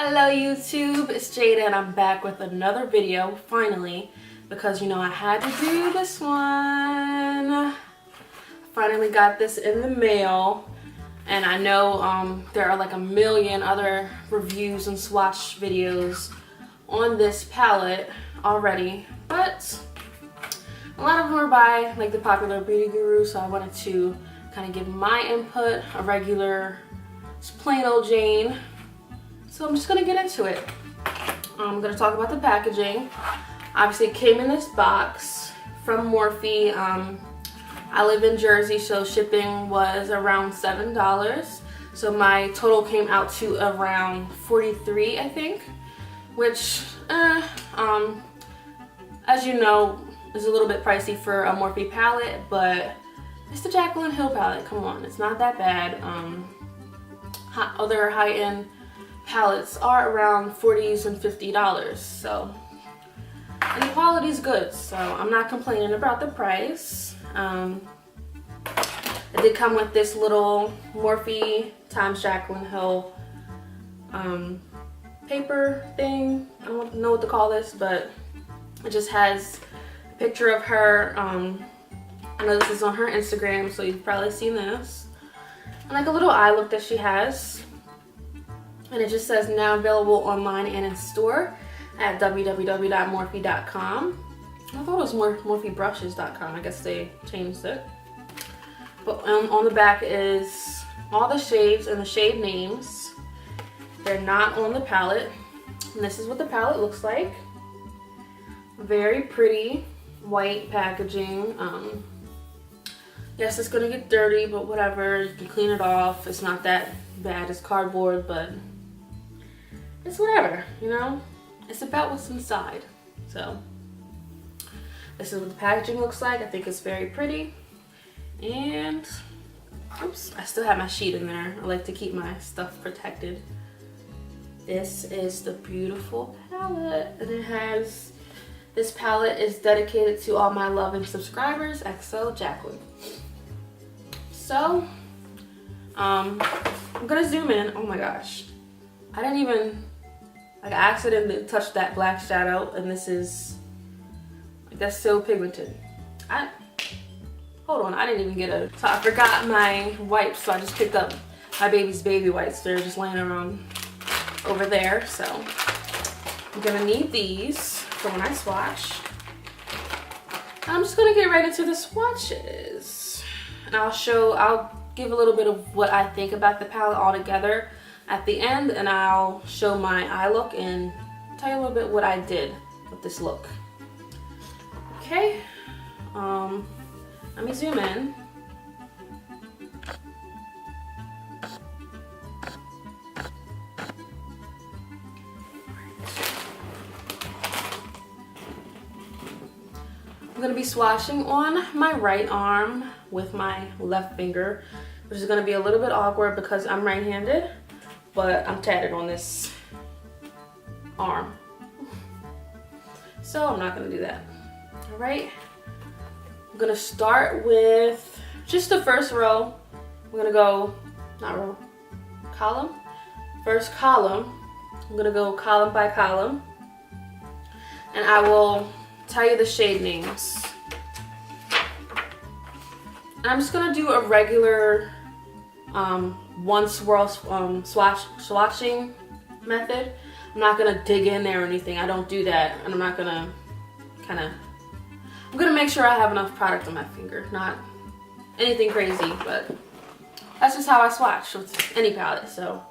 Hello YouTube, it's Jada and I'm back with another video, finally, because I had to do this one. I finally got this in the mail, and I know there are like a million other reviews and swatch videos on this palette already, but a lot of them are by like the popular beauty guru, so I wanted to kind of give my input, a regular, just plain old Jane. So I'm just going to get into it. I'm going to talk about the packaging. Obviously it came in this box from Morphe. I live in Jersey, so shipping was around $7. So my total came out to around $43, I think. Which, as you know, is a little bit pricey for a Morphe palette, but it's the JACLYN Hill palette. Come on, it's not that bad. Other high-end palettes are around $40s and $50, so, and the quality is good, so I'm not complaining about the price. It did come with this little Morphe times JACLYN Hill paper thing. I don't know what to call this, but it just has a picture of her. I know this is on her Instagram, so you've probably seen this, and like a little eye look that she has. And it just says now available online and in store at www.morphe.com. I thought it was morphebrushes.com. I guess they changed it. But on the back is all the shades and the shade names. They're not on the palette. And this is what the palette looks like. Very pretty white packaging. Yes, it's gonna get dirty, but whatever. You can clean it off. It's not that bad. It's cardboard, but it's whatever, it's about what's inside. So this is what the packaging looks like. I think it's very pretty, and oops, I still have my sheet in there. I like to keep my stuff protected. This is the beautiful palette, and it has, this palette is dedicated to all my loving subscribers, XO JACLYN. So I'm gonna zoom in. Oh my gosh, I didn't even, like, I accidentally touched that black shadow, and this is, like, that's so pigmented. Hold on, I didn't even get a, so I forgot my wipes, so I just picked up my baby's baby wipes. They're just laying around over there, so I'm gonna need these for when I swatch. I'm just gonna get right into the swatches, and I'll give a little bit of what I think about the palette altogether at the end, and I'll show my eye look and tell you a little bit what I did with this look. Okay, let me zoom in. I'm gonna be swatching on my right arm with my left finger, which is gonna be a little bit awkward because I'm right-handed, but I'm tatted on this arm, so I'm not gonna do that. All right, I'm gonna start with just the first row. I'm gonna go, not row, column. First column, I'm gonna go column by column, and I will tell you the shade names. I'm just gonna do a regular one swirl swatching method. I'm not gonna dig in there or anything. I don't do that, and I'm not gonna I'm gonna make sure I have enough product on my finger, not anything crazy, but that's just how I swatch with any palette. So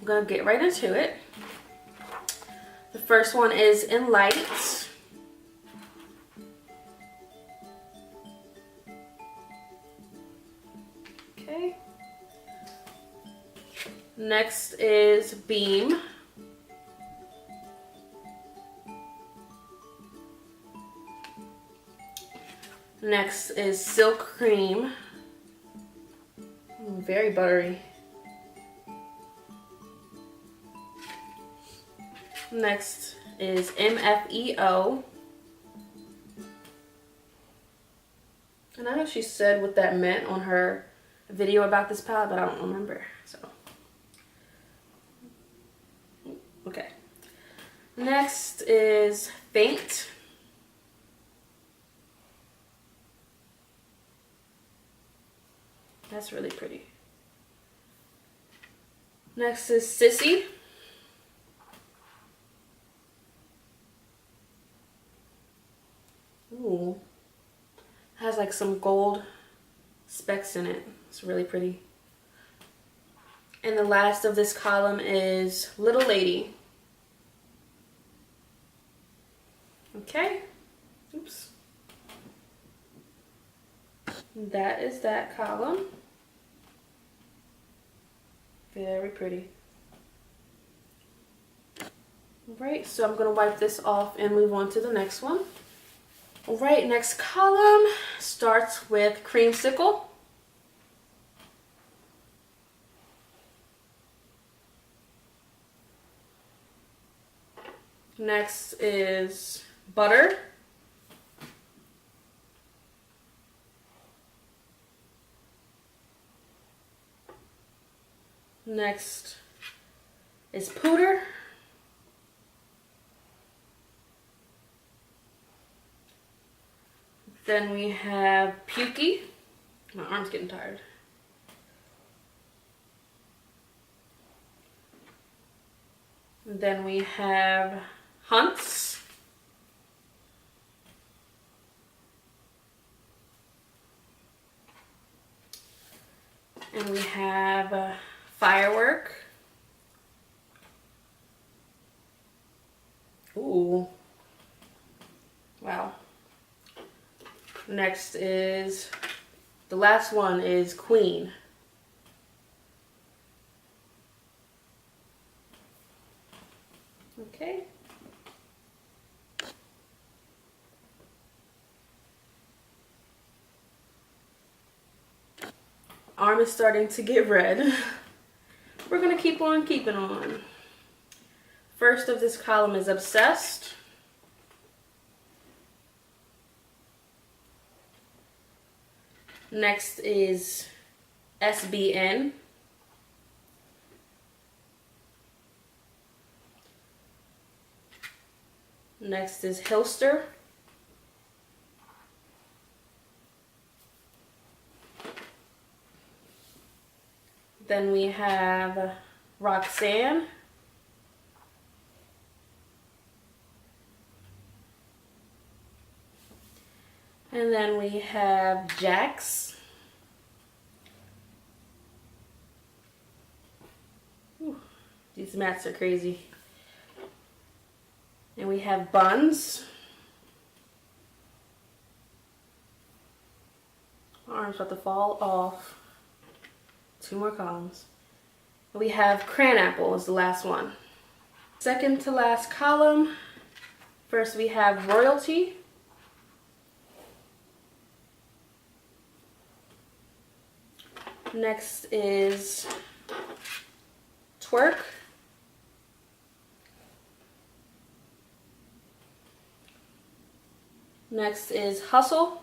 I'm gonna get right into it. The first one is in light. Okay. Next is Beam. Next is Silk Cream. Very buttery. Next is MFEO. And I know she said what that meant on her video about this palette, but I don't remember. So Next is Faint. That's really pretty. Next is Sissy. Ooh. Has like some gold specks in it. It's really pretty. And the last of this column is Little Lady. Okay. Oops. That is that column. Very pretty. Alright, so I'm going to wipe this off and move on to the next one. Alright, next column starts with Creamsicle. Next is Butter. Next is Pooter. Then we have Pukey. My arm's getting tired. And then we have Hunts. And we have Firework. Ooh. Wow. Next is, the last one is Queen. Okay. Arm is starting to get red. We're gonna keep on keeping on. First of this column is Obsessed. Next is SBN. Next is Hilster. Then we have Roxanne. And then we have Jax. Ooh, these mats are crazy. And we have Buns. My arm's about to fall off. 2 more columns. We have Cranapple is the last one. Second to last column. First we have Royalty. Next is Twerk. Next is Hustle.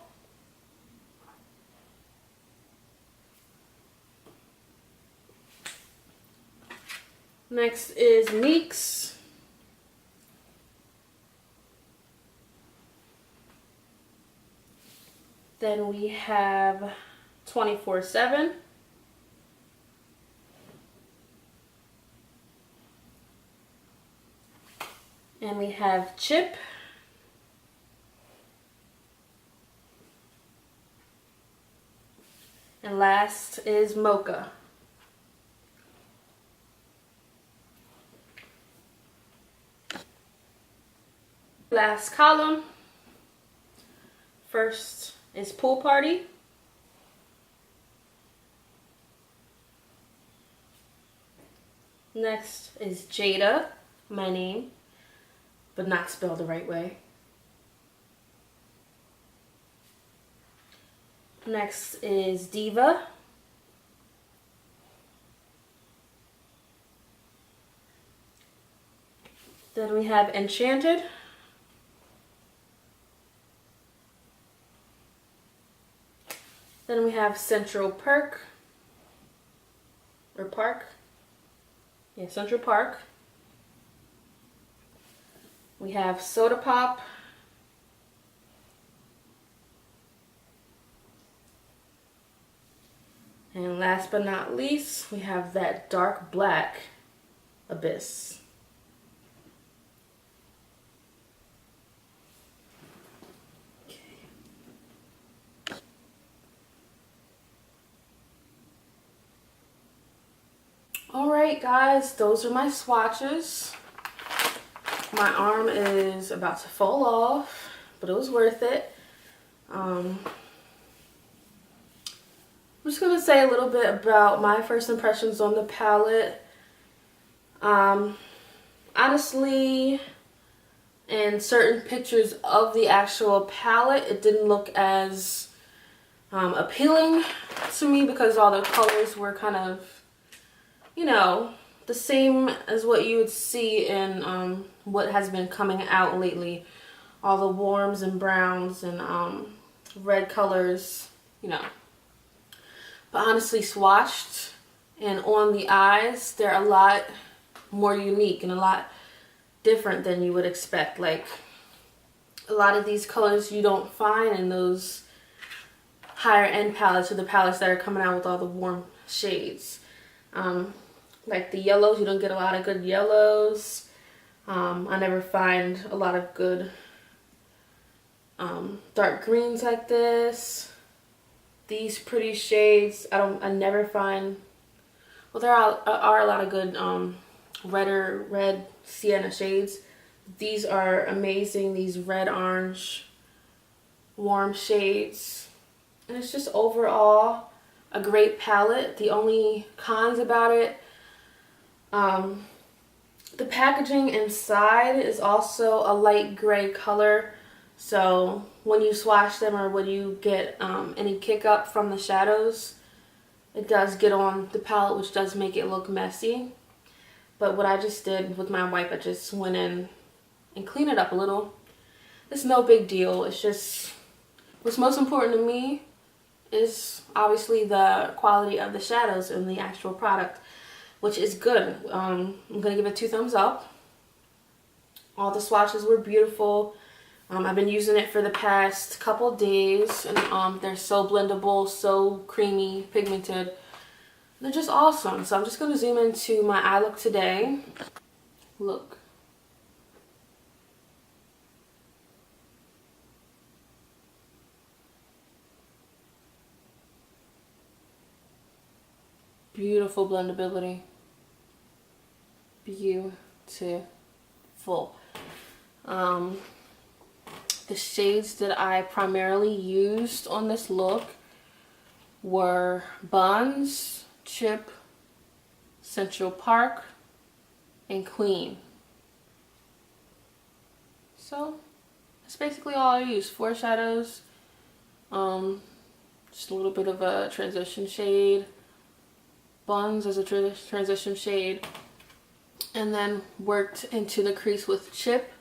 Next is Meeks. Then we have 24/7. And we have Chip. And last is Mocha. Last column. First is Pool Party. Next is Jada, my name, but not spelled the right way. Next is Diva. Then we have Enchanted. Then we have Central Perk, or Park. Yeah, Central Park. We have Soda Pop. And last but not least, we have that dark black Abyss. Alright guys, those are my swatches. My arm is about to fall off, but it was worth it. I'm just going to say a little bit about my first impressions on the palette. Honestly, in certain pictures of the actual palette, it didn't look as appealing to me because all the colors were kind of, you know, the same as what you would see in what has been coming out lately. All the warms and browns and red colors, you know. But honestly, swatched and on the eyes, they're a lot more unique and a lot different than you would expect. Like, a lot of these colors you don't find in those higher end palettes or the palettes that are coming out with all the warm shades. Like the yellows, you don't get a lot of good yellows. I never find a lot of good dark greens like this. These pretty shades, I never find, well, there are a lot of good red sienna shades. These are amazing, these red orange warm shades. And it's just overall a great palette. The only cons about it, the packaging inside is also a light gray color. So when you swatch them or when you get any kick up from the shadows, it does get on the palette, which does make it look messy. But what I just did with my wipe, I just went in and cleaned it up a little. It's no big deal. It's just, what's most important to me is obviously the quality of the shadows in the actual product, which is good. I'm gonna give it 2 thumbs up. All the swatches were beautiful. I've been using it for the past couple days, and they're so blendable, so creamy, pigmented. They're just awesome. So I'm just gonna zoom into my eye look today. Look. Beautiful blendability. Beautiful. The shades that I primarily used on this look were Buns, Chip, Central Park, and Queen. So that's basically all I used. 4 shadows, just a little bit of a transition shade, Buns as a transition shade, and then worked into the crease with Chip,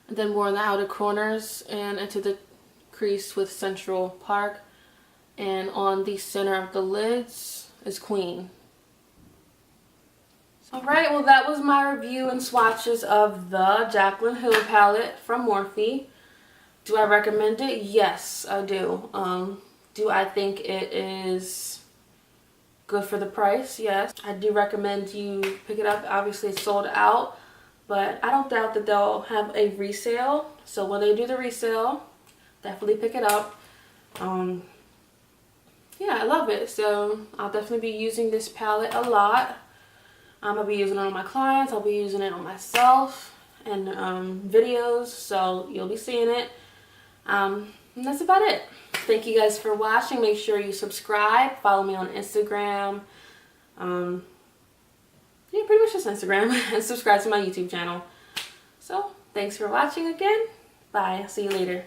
and then more in the outer corners and into the crease with Central Park, and on the center of the lids is Queen. Alright, well that was my review and swatches of the JACLYN Hill palette from Morphe. Do I recommend it? Yes, I do. Do I think it is good for the price? Yes. I do recommend you pick it up. Obviously it's sold out, but I don't doubt that they'll have a resale. So when they do the resale, definitely pick it up. Yeah, I love it. So I'll definitely be using this palette a lot. I'll be using it on my clients. I'll be using it on myself and videos. So you'll be seeing it. And that's about it. Thank you guys for watching. Make sure you subscribe. Follow me on Instagram. Yeah, pretty much just Instagram. And subscribe to my YouTube channel. So thanks for watching again. Bye. See you later.